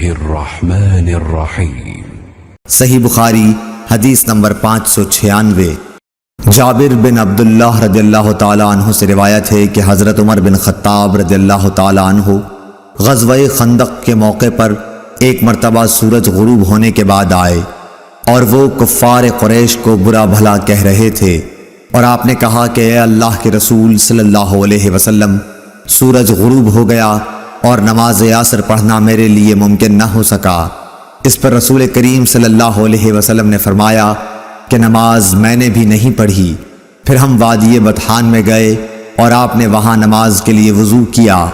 الرحمن الرحیم۔ صحیح بخاری حدیث نمبر 596۔ جابر بن عبداللہ رضی اللہ تعالیٰ عنہ سے روایت ہے کہ حضرت عمر بن خطاب رضی اللہ تعالیٰ عنہ غزوہ خندق کے موقع پر ایک مرتبہ سورج غروب ہونے کے بعد آئے اور وہ کفار قریش کو برا بھلا کہہ رہے تھے، اور آپ نے کہا کہ اے اللہ کے رسول صلی اللہ علیہ وسلم، سورج غروب ہو گیا اور نماز عصر پڑھنا میرے لیے ممکن نہ ہو سکا۔ اس پر رسول کریم صلی اللہ علیہ وسلم نے فرمایا کہ نماز میں نے بھی نہیں پڑھی۔ پھر ہم وادی بطحان میں گئے اور آپ نے وہاں نماز کے لیے وضو کیا،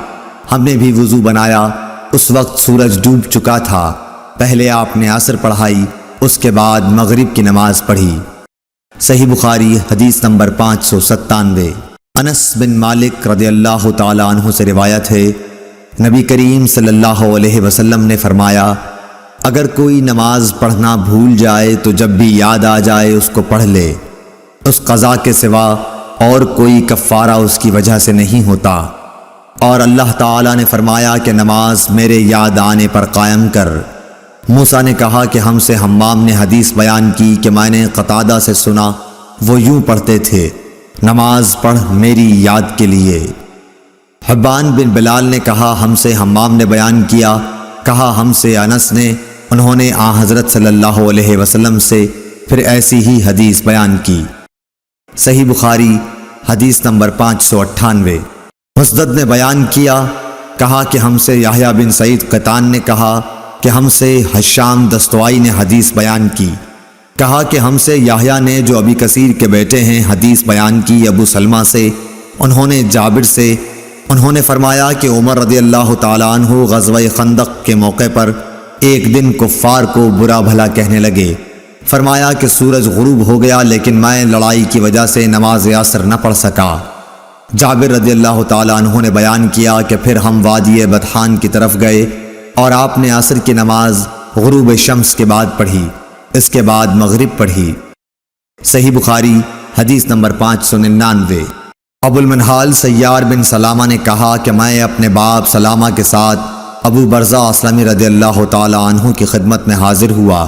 ہم نے بھی وضو بنایا۔ اس وقت سورج ڈوب چکا تھا۔ پہلے آپ نے عصر پڑھائی، اس کے بعد مغرب کی نماز پڑھی۔ صحیح بخاری حدیث نمبر 597۔ انس بن مالک رضی اللہ تعالیٰ عنہ سے روایت ہے، نبی کریم صلی اللہ علیہ وسلم نے فرمایا، اگر کوئی نماز پڑھنا بھول جائے تو جب بھی یاد آ جائے اس کو پڑھ لے، اس قضا کے سوا اور کوئی کفارہ اس کی وجہ سے نہیں ہوتا۔ اور اللہ تعالیٰ نے فرمایا کہ نماز میرے یاد آنے پر قائم کر۔ موسیٰ نے کہا کہ ہم سے حمام نے حدیث بیان کی کہ میں نے قتادہ سے سنا، وہ یوں پڑھتے تھے، نماز پڑھ میری یاد کے لیے۔ حبان بن بلال نے کہا ہم سے حمام نے بیان کیا، کہا ہم سے انس نے، انہوں نے آن حضرت صلی اللہ علیہ وسلم سے پھر ایسی ہی حدیث بیان کی۔ صحیح بخاری حدیث نمبر 598۔ مسدد نے بیان کیا، کہا کہ ہم سے یحییٰ بن سعید قطان نے کہا کہ ہم سے حشام دستوائی نے حدیث بیان کی، کہا کہ ہم سے یحییٰ نے جو ابی کثیر کے بیٹے ہیں حدیث بیان کی ابو سلمہ سے، انہوں نے جابر سے، انہوں نے فرمایا کہ عمر رضی اللہ تعالیٰ عنہ غزوہ خندق کے موقع پر ایک دن کفار کو برا بھلا کہنے لگے۔ فرمایا کہ سورج غروب ہو گیا لیکن میں لڑائی کی وجہ سے نماز عصر نہ پڑھ سکا۔ جابر رضی اللہ تعالیٰ عنہ نے بیان کیا کہ پھر ہم وادی بطحان کی طرف گئے اور آپ نے عصر کی نماز غروب شمس کے بعد پڑھی، اس کے بعد مغرب پڑھی۔ صحیح بخاری حدیث نمبر 599۔ ابو المنہال سیار بن سلامہ نے کہا کہ میں اپنے باپ سلامہ کے ساتھ ابو برزہ اسلمی رضی اللہ تعالیٰ عنہ کی خدمت میں حاضر ہوا۔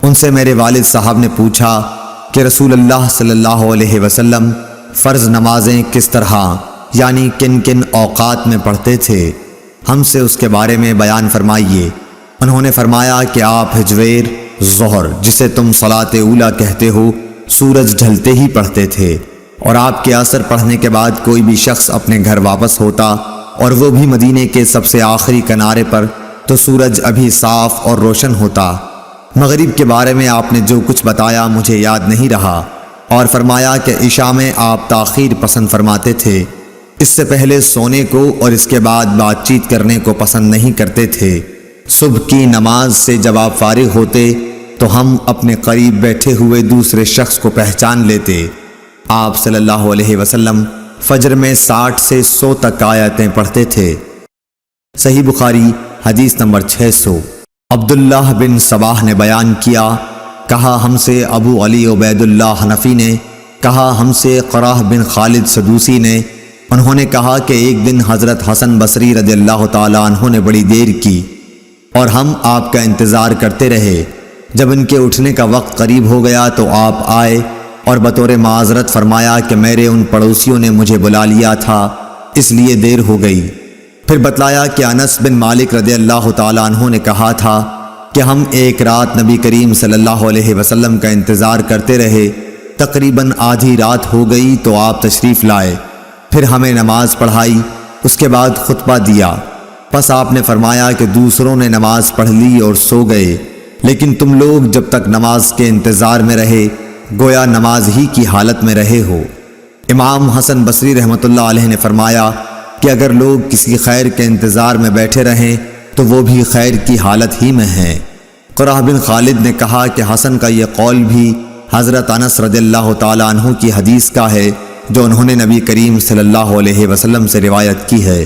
ان سے میرے والد صاحب نے پوچھا کہ رسول اللہ صلی اللہ علیہ وسلم فرض نمازیں کس طرح یعنی کن کن اوقات میں پڑھتے تھے، ہم سے اس کے بارے میں بیان فرمائیے۔ انہوں نے فرمایا کہ آپ ہجویر ظہر، جسے تم صلاۃ اولیٰ کہتے ہو، سورج ڈھلتے ہی پڑھتے تھے، اور آپ کے عصر پڑھنے کے بعد کوئی بھی شخص اپنے گھر واپس ہوتا اور وہ بھی مدینے کے سب سے آخری کنارے پر تو سورج ابھی صاف اور روشن ہوتا۔ مغرب کے بارے میں آپ نے جو کچھ بتایا مجھے یاد نہیں رہا، اور فرمایا کہ عشاء میں آپ تاخیر پسند فرماتے تھے، اس سے پہلے سونے کو اور اس کے بعد بات چیت کرنے کو پسند نہیں کرتے تھے۔ صبح کی نماز سے جب آپ فارغ ہوتے تو ہم اپنے قریب بیٹھے ہوئے دوسرے شخص کو پہچان لیتے۔ آپ صلی اللہ علیہ وسلم فجر میں 60 سے 100 تک آیتیں پڑھتے تھے۔ صحیح بخاری حدیث نمبر 600۔ عبداللہ بن صباح نے بیان کیا، کہا ہم سے ابو علی عبید اللہ حنفی نے، کہا ہم سے قراہ بن خالد سدوسی نے، انہوں نے کہا کہ ایک دن حضرت حسن بصری رضی اللہ تعالیٰ عنہ نے بڑی دیر کی اور ہم آپ کا انتظار کرتے رہے۔ جب ان کے اٹھنے کا وقت قریب ہو گیا تو آپ آئے اور بطور معذرت فرمایا کہ میرے ان پڑوسیوں نے مجھے بلا لیا تھا، اس لیے دیر ہو گئی۔ پھر بتلایا کہ انس بن مالک رضی اللہ تعالیٰ عنہ نے کہا تھا کہ ہم ایک رات نبی کریم صلی اللہ علیہ وسلم کا انتظار کرتے رہے، تقریباً آدھی رات ہو گئی تو آپ تشریف لائے، پھر ہمیں نماز پڑھائی، اس کے بعد خطبہ دیا۔ پس آپ نے فرمایا کہ دوسروں نے نماز پڑھ لی اور سو گئے، لیکن تم لوگ جب تک نماز کے انتظار میں رہے گویا نماز ہی کی حالت میں رہے ہو۔ امام حسن بصری رحمۃ اللہ علیہ نے فرمایا کہ اگر لوگ کسی خیر کے انتظار میں بیٹھے رہیں تو وہ بھی خیر کی حالت ہی میں ہیں۔ قراہ بن خالد نے کہا کہ حسن کا یہ قول بھی حضرت انس رضی اللہ تعالیٰ عنہ کی حدیث کا ہے جو انہوں نے نبی کریم صلی اللہ علیہ وسلم سے روایت کی ہے۔